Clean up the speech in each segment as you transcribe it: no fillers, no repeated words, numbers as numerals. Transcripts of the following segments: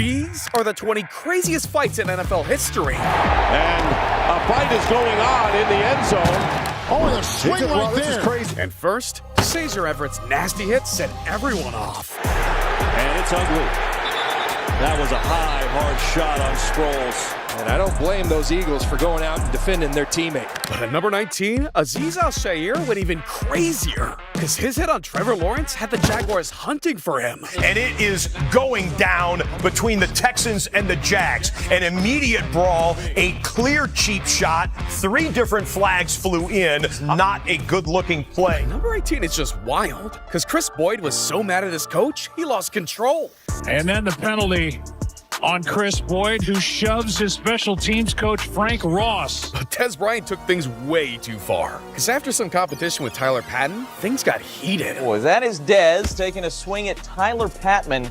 These are the 20 craziest fights in NFL history. And a fight is going on in the end zone. Oh, the swing right there. This is crazy. And first, Caesar Everett's nasty hit set everyone off. And it's ugly. That was a high, hard shot on Sproles. And I don't blame those Eagles for going out and defending their teammate. But at number 19, Azeez Al-Shaair went even crazier, because his hit on Trevor Lawrence had the Jaguars hunting for him. And it is going down between the Texans and the Jags. An immediate brawl, a clear cheap shot, 3 different flags flew in, not a good-looking play. Number 18 is just wild, because Chris Boyd was so mad at his coach, he lost control. And then the penalty on Chris Boyd, who shoves his special teams coach Frank Ross. But Dez Bryant took things way too far, because after some competition with Tyler Patton, things got heated. Boy, that is Dez taking a swing at Tyler Patman.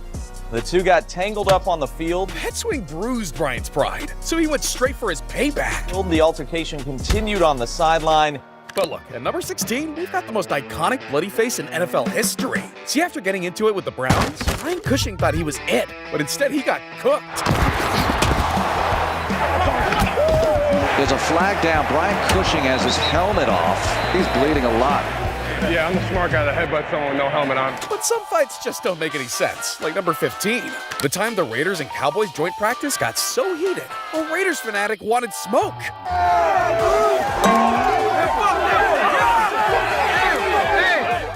The two got tangled up on the field. That swing bruised Bryant's pride, so he went straight for his payback. The altercation continued on the sideline. But look, at number 16, we've got the most iconic bloody face in NFL history. See, after getting into it with the Browns, Ryan Cushing thought he was it, but instead he got cooked. There's a flag down. Brian Cushing has his helmet off. He's bleeding a lot. Yeah, I'm the smart guy that headbutts someone with no helmet on. But some fights just don't make any sense, like number 15. The time the Raiders and Cowboys joint practice got so heated, a Raiders fanatic wanted smoke.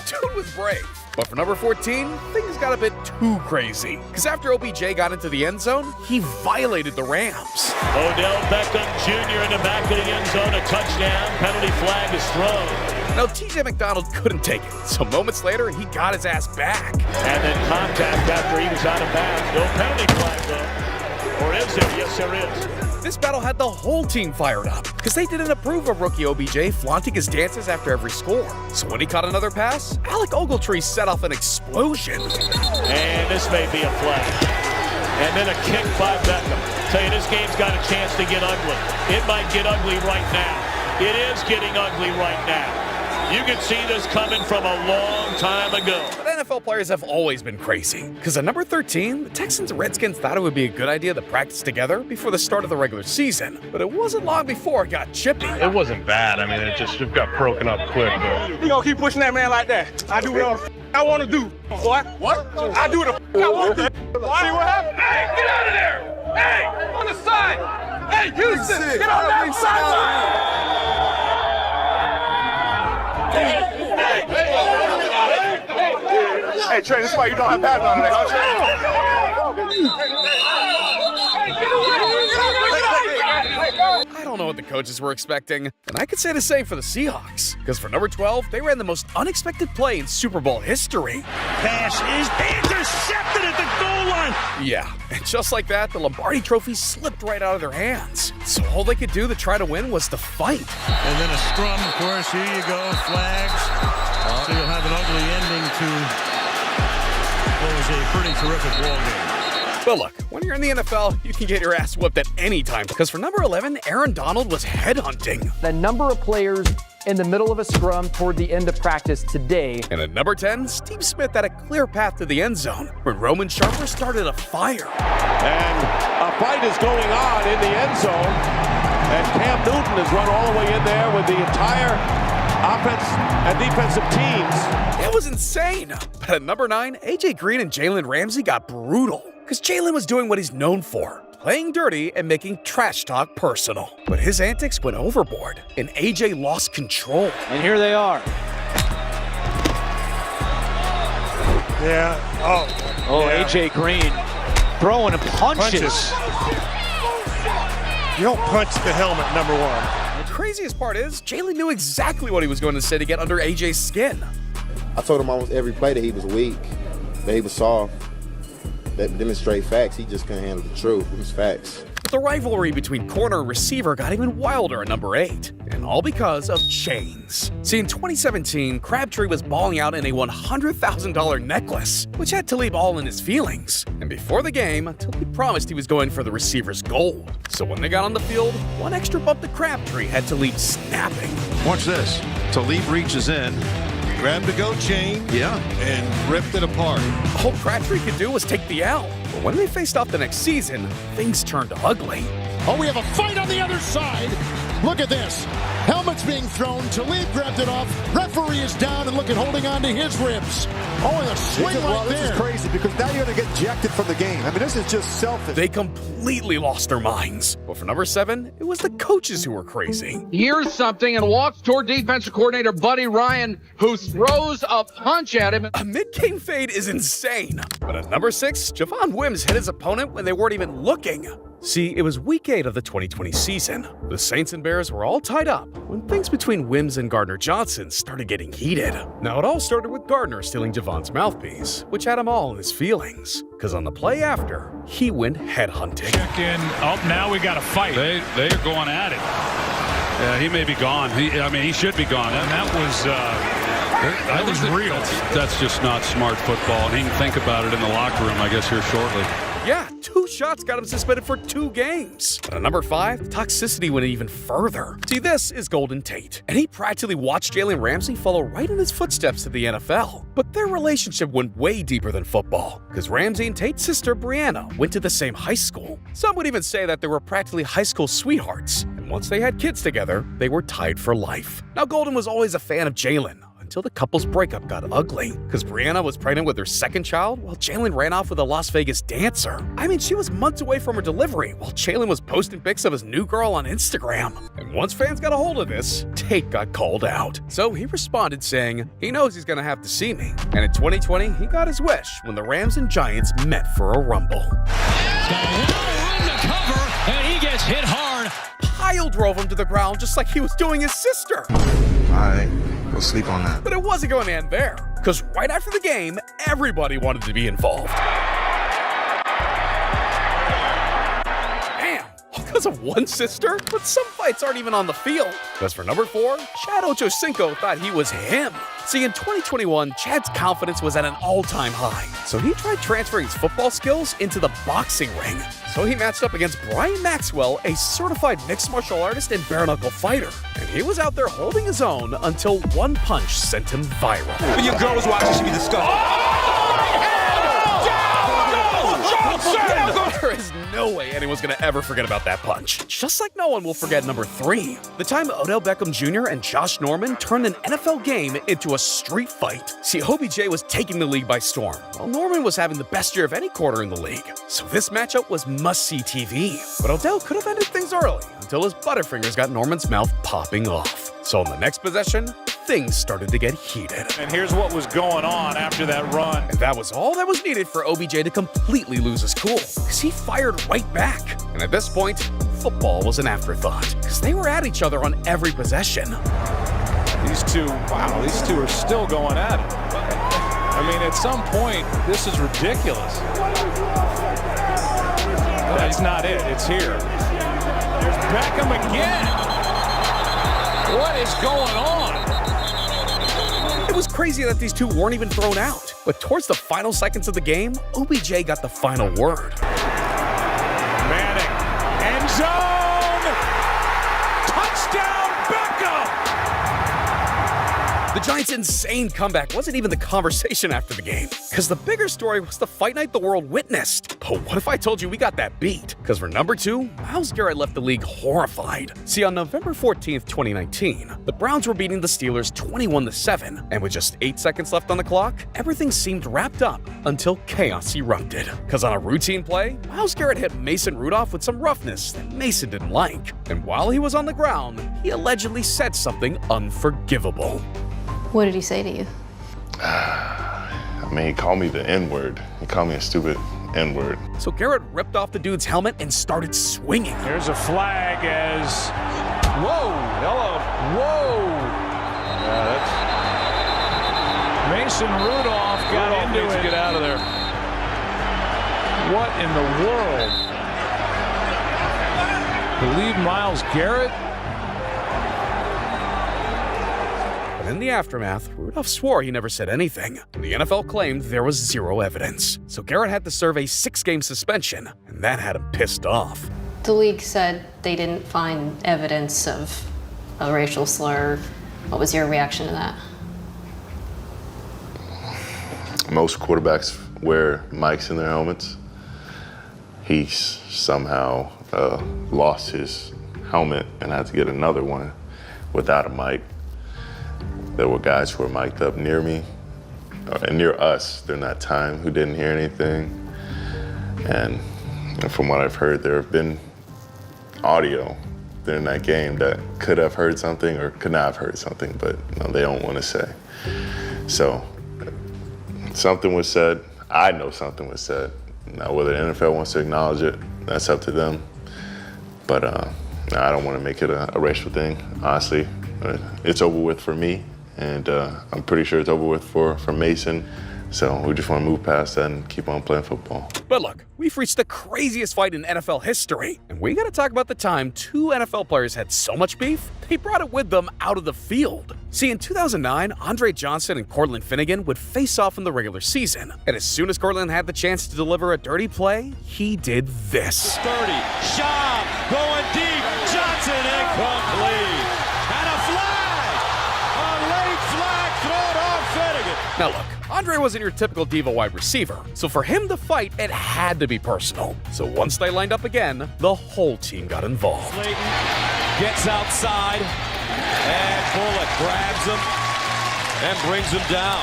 Dude was brave. But for number 14, things got a bit too crazy. Because after OBJ got into the end zone, he violated the Rams. Odell Beckham Jr. in the back of the end zone, a touchdown. Penalty flag is thrown. Now, TJ McDonald couldn't take it, so moments later, he got his ass back. And then contact after he was out of bounds. No penalty flag, though. Or is there? Yes, there is. This battle had the whole team fired up, because they didn't approve of rookie OBJ flaunting his dances after every score. So when he caught another pass, Alec Ogletree set off an explosion. And this may be a flag. And then a kick by Beckham. Tell you, this game's got a chance to get ugly. It might get ugly right now. It is getting ugly right now. You can see this coming from a long time ago. But NFL players have always been crazy, because at number 13, the Texans and Redskins thought it would be a good idea to practice together before the start of the regular season. But it wasn't long before it got chippy. It wasn't bad. I mean, it just got broken up quick, though. You gonna keep pushing that man like that? I do what I want to do. What? I do what I want to do. See what happened? Hey, get out of there! Hey, on the side! Hey, Houston, get on that sideline! Hey, Trey, this is why you don't have pads on today, huh, I don't know what the coaches were expecting, and I could say the same for the Seahawks, because for number 12, they ran the most unexpected play in Super Bowl history. Pass is intercepted at the goal line. Yeah, and just like that, the Lombardi Trophy slipped right out of their hands. So all they could do to try to win was to fight. And then a scrum, of course. Here you go, flags. So you'll have an ugly ending to what was a pretty terrific ball game. But look, when you're in the NFL, you can get your ass whooped at any time, because for number 11, Aaron Donald was headhunting. The number of players in the middle of a scrum toward the end of practice today. And at number 10, Steve Smith had a clear path to the end zone, when Roman Sharper started a fire. And a fight is going on in the end zone. And Cam Newton has run all the way in there with the entire offense and defensive teams. It was insane. But at number 9, AJ Green and Jalen Ramsey got brutal, because Jalen was doing what he's known for, playing dirty and making trash talk personal. But his antics went overboard, and AJ lost control. And here they are. Yeah. Oh, yeah. AJ Green throwing punches. You don't punch the helmet, number 1. The craziest part is, Jalen knew exactly what he was going to say to get under AJ's skin. I told him almost every play that he was weak, that he was soft. That demonstrate facts. He just couldn't handle the truth. It was facts. But the rivalry between corner and receiver got even wilder at number 8, and all because of chains. See, in 2017, Crabtree was balling out in a $100,000 necklace, which had Talib all in his feelings. And before the game, Talib promised he was going for the receiver's gold. So when they got on the field, one extra bump to Crabtree had Talib snapping. Watch this. Talib reaches in, Grabbed the goat chain. Yeah. And ripped it apart. All Crabtree could do was take the L. But when they faced off the next season, things turned ugly. Oh, we have a fight on the other side. Look at this. Helmet's being thrown. Talib grabbed it off. Referee is down and holding on to his ribs. Oh, and a swing right there. This is crazy because now you're going to get ejected from the game. I mean, this is just selfish. They completely lost their minds. But for number 7, it was the coaches who were crazy. Hears something and walks toward defensive coordinator Buddy Ryan, who throws a punch at him. A mid-game fade is insane. But at number 6, Javon Wims hit his opponent when they weren't even looking. See, it was week 8 of the 2020 season. The Saints and Bears were all tied up when things between Wims and Gardner Johnson started getting heated. Now, it all started with Gardner stealing Javon's mouthpiece, which had him all in his feelings. Because on the play after, he went headhunting. Check in. Oh, now we got a fight. They are going at it. Yeah, he may be gone. He should be gone. And that was real. That's just not smart football. And he can think about it in the locker room, I guess, here shortly. Yeah, 2 shots got him suspended for 2 games. But at number 5, toxicity went even further. See, this is Golden Tate, and he practically watched Jalen Ramsey follow right in his footsteps to the NFL. But their relationship went way deeper than football, because Ramsey and Tate's sister Brianna went to the same high school. Some would even say that they were practically high school sweethearts, and once they had kids together, they were tied for life. Now, Golden was always a fan of Jalen, until the couple's breakup got ugly, because Brianna was pregnant with her 2nd child while Jalen ran off with a Las Vegas dancer. I mean, she was months away from her delivery while Jalen was posting pics of his new girl on Instagram. And once fans got a hold of this, Tate got called out. So he responded saying, he knows he's gonna have to see me. And in 2020, he got his wish when the Rams and Giants met for a rumble. Room to cover, and he gets hit hard. Pyle drove him to the ground just like he was doing his sister. All right. We'll sleep on that. But it wasn't going to end there, because right after the game, everybody wanted to be involved. Damn, because of one sister? But some fights aren't even on the field. As for number 4, Chad Ochocinco thought he was him. See, in 2021, Chad's confidence was at an all-time high, so he tried transferring his football skills into the boxing ring. So he matched up against Brian Maxwell, a certified mixed martial artist and bare-knuckle fighter. And he was out there holding his own until one punch sent him viral. When your girl was watching, she'd be disgusted. There is no way anyone's going to ever forget about that punch. Just like no one will forget number 3, the time Odell Beckham Jr. and Josh Norman turned an NFL game into a street fight. See, OBJ was taking the league by storm, while Norman was having the best year of any quarter in the league. So this matchup was must-see TV. But Odell could have ended things early until his butterfingers got Norman's mouth popping off. So in the next possession, things started to get heated. And here's what was going on after that run. And that was all that was needed for OBJ to completely lose his cool, because he fired right back. And at this point, football was an afterthought, because they were at each other on every possession. These two are still going at it. I mean, at some point, this is ridiculous. That's not it. It's here. There's Beckham again. What is going on? It was crazy that these two weren't even thrown out. But towards the final seconds of the game, OBJ got the final word. Manning, end zone! Touchdown, Beckham! The Giants' insane comeback wasn't even the conversation after the game, because the bigger story was the fight night the world witnessed. But what if I told you we got that beat? Because for number 2, Myles Garrett left the league horrified. See, on November 14th, 2019, the Browns were beating the Steelers 21-7, and with just 8 seconds left on the clock, everything seemed wrapped up until chaos erupted. Because on a routine play, Myles Garrett hit Mason Rudolph with some roughness that Mason didn't like. And while he was on the ground, he allegedly said something unforgivable. What did he say to you? I mean, he called me the N-word. He called me a stupid N-word. So Garrett ripped off the dude's helmet and started swinging. There's a flag as... Whoa! Hello! Whoa! Yeah, that's... Mason Rudolph got into needs it. to get out of there. What in the world? Believe Myles Garrett? But in the aftermath, Rudolph swore he never said anything. The NFL claimed there was zero evidence. So Garrett had to serve a 6-game suspension, and that had him pissed off. The league said they didn't find evidence of a racial slur. What was your reaction to that? most quarterbacks wear mics in their helmets. He somehow lost his helmet and had to get another one without a mic. There were guys who were mic'd up near me and near us during that time who didn't hear anything. And from what I've heard, there have been audio during that game that could have heard something or could not have heard something, but they don't want to say. So something was said. I know something was said. Now, whether the NFL wants to acknowledge it, that's up to them. But I don't want to make it a racial thing, honestly. It's over with for me, and I'm pretty sure it's over with for Mason. So we just want to move past that and keep on playing football. But look, we've reached the craziest fight in NFL history, and we gotta talk about the time two NFL players had so much beef, they brought it with them out of the field. See, in 2009, Andre Johnson and Cortland Finnegan would face off in the regular season, and as soon as Cortland had the chance to deliver a dirty play, he did this. 30, Schaub going deep, Johnson incomplete, and a flag! A late flag thrown on Finnegan. Now look, Andre wasn't your typical diva wide receiver, so for him to fight, it had to be personal. So once they lined up again, the whole team got involved. Slayton gets outside, and Bullock grabs him and brings him down.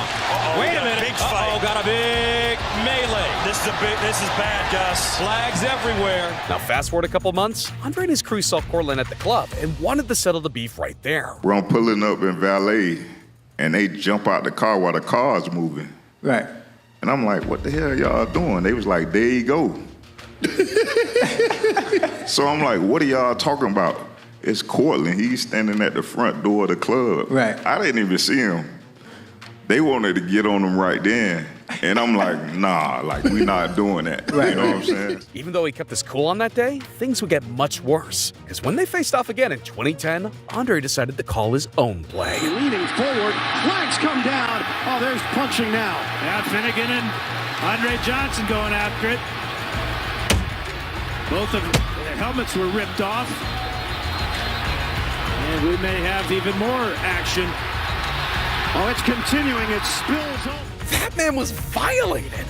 Wait a minute! Got a big melee. This is bad, Gus. Flags everywhere. Now fast forward a couple months, Andre and his crew saw Cortland at the club and wanted to settle the beef right there. I'm pulling up in valet, and they jump out the car while the car's moving. Right. And I'm like, what the hell y'all doing? They was like, there you go. So I'm like, what are y'all talking about? It's Cortland. He's standing at the front door of the club. Right. I didn't even see him. They wanted to get on him right then. And I'm like, nah, like, we not doing that. Right. You know what I'm saying? Even though he kept his cool on that day, things would get much worse. Because when they faced off again in 2010, Andre decided to call his own play. Leaning forward, flags come down. Oh, there's punching now. Yeah, Finnegan and Andre Johnson going after it. Both of their helmets were ripped off. And we may have even more action. Oh, it's continuing. It spills over. That man was violated.